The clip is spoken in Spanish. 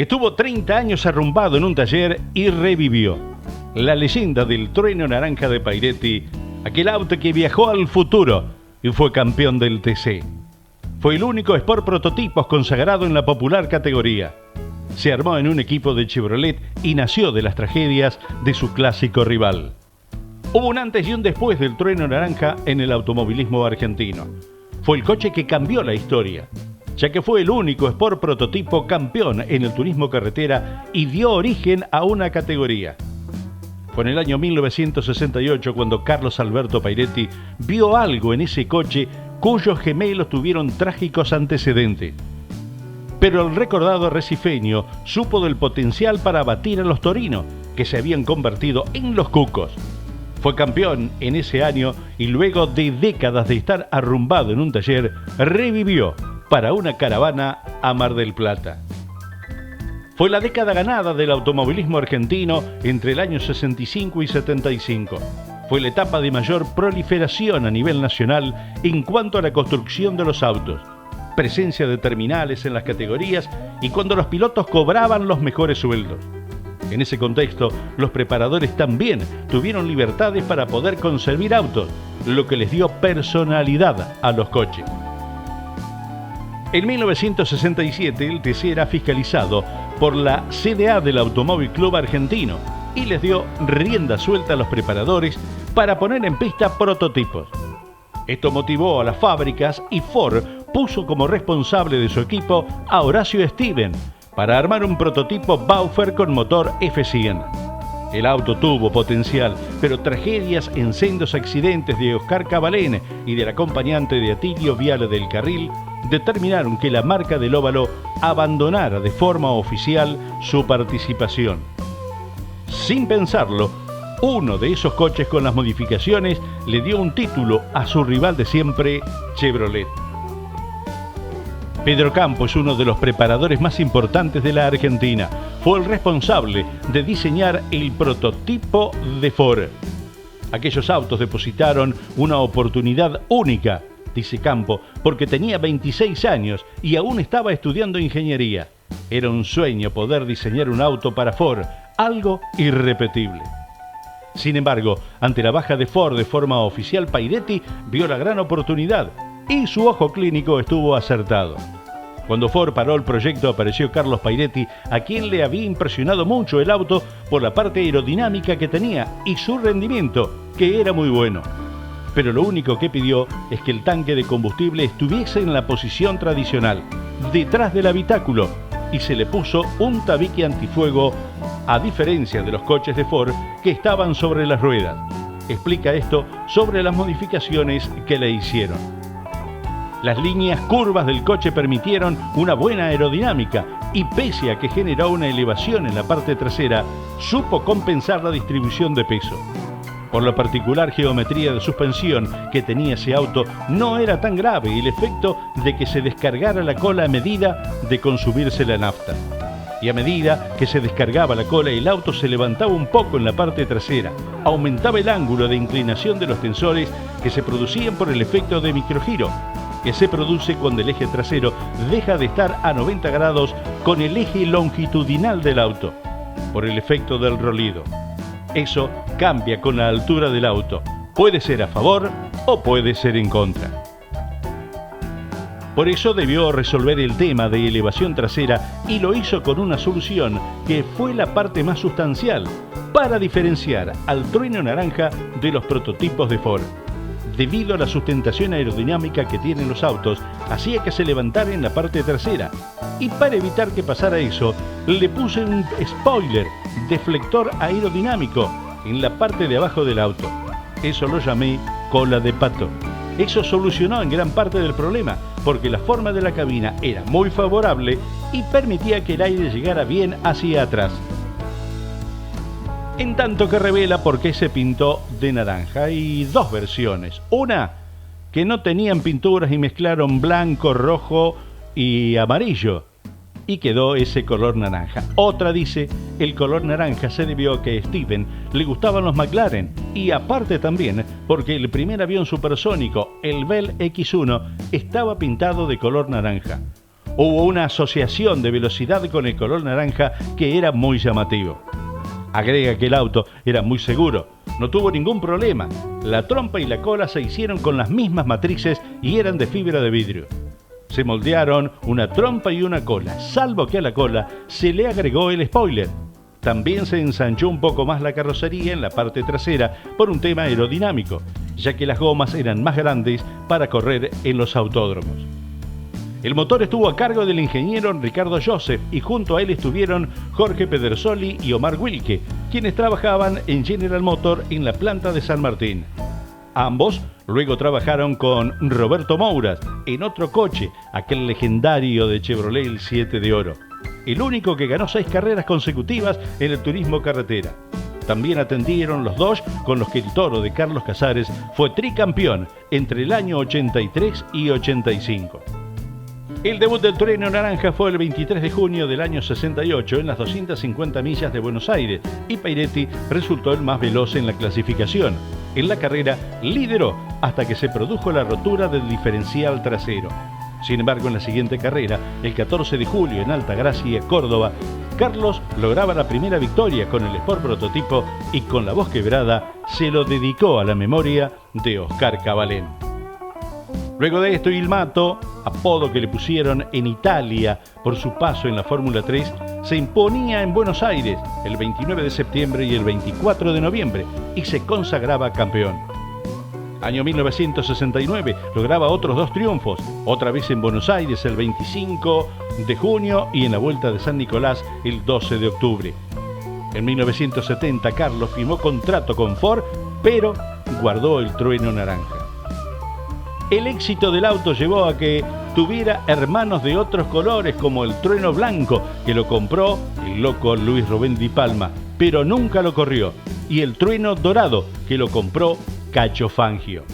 Estuvo 30 años arrumbado en un taller y revivió. La leyenda del trueno naranja de Pairetti, aquel auto que viajó al futuro y fue campeón del TC. Fue el único Sport Prototipos consagrado en la popular categoría. Se armó en un equipo de Chevrolet y nació de las tragedias de su clásico rival. Hubo un antes y un después del trueno naranja en el automovilismo argentino. Fue el coche que cambió la historia, ya que fue el único Sport Prototipo campeón en el turismo carretera y dio origen a una categoría. Fue en el año 1968 cuando Carlos Alberto Pairetti vio algo en ese coche cuyos gemelos tuvieron trágicos antecedentes. Pero el recordado recifeño supo del potencial para batir a los torinos, que se habían convertido en los cucos. Fue campeón en ese año y luego de décadas de estar arrumbado en un taller, revivió para una caravana a Mar del Plata. Fue la década ganada del automovilismo argentino entre el año 65 y 75. Fue la etapa de mayor proliferación a nivel nacional en cuanto a la construcción de los autos, presencia de terminales en las categorías y cuando los pilotos cobraban los mejores sueldos. En ese contexto, los preparadores también tuvieron libertades para poder concebir autos, lo que les dio personalidad a los coches. En 1967, el TC era fiscalizado por la CDA del Automóvil Club Argentino y les dio rienda suelta a los preparadores para poner en pista prototipos. Esto motivó a las fábricas y Ford puso como responsable de su equipo a Horacio Steven para armar un prototipo Baufer con motor F100. El auto tuvo potencial, pero tragedias en sendos accidentes de Oscar Cabalén y del acompañante de Atilio Viale del Carril determinaron que la marca del óvalo abandonara de forma oficial su participación. Sin pensarlo, uno de esos coches con las modificaciones le dio un título a su rival de siempre, Chevrolet. Pedro Campo es uno de los preparadores más importantes de la Argentina. Fue el responsable de diseñar el prototipo de Ford. Aquellos autos depositaron una oportunidad única, dice Campo, porque tenía 26 años y aún estaba estudiando ingeniería. Era un sueño poder diseñar un auto para Ford, algo irrepetible. Sin embargo, ante la baja de Ford de forma oficial, Pairetti vio la gran oportunidad y su ojo clínico estuvo acertado. Cuando Ford paró el proyecto, apareció Carlos Pairetti, a quien le había impresionado mucho el auto por la parte aerodinámica que tenía y su rendimiento, que era muy bueno. Pero lo único que pidió es que el tanque de combustible estuviese en la posición tradicional, detrás del habitáculo, y se le puso un tabique antifuego, a diferencia de los coches de Ford que estaban sobre las ruedas. Explica esto sobre las modificaciones que le hicieron. Las líneas curvas del coche permitieron una buena aerodinámica y pese a que generó una elevación en la parte trasera, supo compensar la distribución de peso. Por la particular geometría de suspensión que tenía ese auto, no era tan grave el efecto de que se descargara la cola a medida de consumirse la nafta. Y a medida que se descargaba la cola, el auto se levantaba un poco en la parte trasera, aumentaba el ángulo de inclinación de los tensores que se producían por el efecto de microgiro, que se produce cuando el eje trasero deja de estar a 90 grados con el eje longitudinal del auto, por el efecto del rolido. Eso cambia con la altura del auto, puede ser a favor o puede ser en contra. Por eso debió resolver el tema de elevación trasera y lo hizo con una solución que fue la parte más sustancial para diferenciar al trueno naranja de los prototipos de Ford. Debido a la sustentación aerodinámica que tienen los autos, hacía que se levantara en la parte trasera. Y para evitar que pasara eso, le puse un spoiler, deflector aerodinámico, en la parte de abajo del auto. Eso lo llamé cola de pato. Eso solucionó en gran parte del problema, porque la forma de la cabina era muy favorable y permitía que el aire llegara bien hacia atrás. En tanto que revela por qué se pintó de naranja. Hay dos versiones. Una, que no tenían pinturas y mezclaron blanco, rojo y amarillo, y quedó ese color naranja. Otra dice, el color naranja se debió a que a Steven le gustaban los McLaren, y aparte también porque el primer avión supersónico, el Bell X-1, estaba pintado de color naranja. Hubo una asociación de velocidad con el color naranja que era muy llamativo. Agrega que el auto era muy seguro, no tuvo ningún problema. La trompa y la cola se hicieron con las mismas matrices y eran de fibra de vidrio. Se moldearon una trompa y una cola, salvo que a la cola se le agregó el spoiler. También se ensanchó un poco más la carrocería en la parte trasera por un tema aerodinámico, ya que las gomas eran más grandes para correr en los autódromos. El motor estuvo a cargo del ingeniero Ricardo Joseph y junto a él estuvieron Jorge Pedersoli y Omar Wilke, quienes trabajaban en General Motor en la planta de San Martín. Ambos luego trabajaron con Roberto Mouras en otro coche, aquel legendario de Chevrolet el 7 de oro, el único que ganó 6 carreras consecutivas en el turismo carretera. También atendieron los Dodge con los que el Toro de Carlos Casares fue tricampeón entre el año 83 y 85. El debut del Trueno Naranja fue el 23 de junio del año 68 en las 250 millas de Buenos Aires y Pairetti resultó el más veloz en la clasificación. En la carrera lideró hasta que se produjo la rotura del diferencial trasero. Sin embargo, en la siguiente carrera, el 14 de julio en Altagracia, Córdoba, Carlos lograba la primera victoria con el Sport prototipo y con la voz quebrada se lo dedicó a la memoria de Oscar Cabalén. Luego de esto, Il Mato, apodo que le pusieron en Italia por su paso en la Fórmula 3, se imponía en Buenos Aires el 29 de septiembre y el 24 de noviembre y se consagraba campeón. Año 1969 lograba otros 2 triunfos, otra vez en Buenos Aires el 25 de junio y en la Vuelta de San Nicolás el 12 de octubre. En 1970 Carlos firmó contrato con Ford, pero guardó el Trueno Naranja. El éxito del auto llevó a que tuviera hermanos de otros colores como el Trueno Blanco, que lo compró el loco Luis Rubén Di Palma, pero nunca lo corrió, y el Trueno Dorado, que lo compró Cacho Fangio.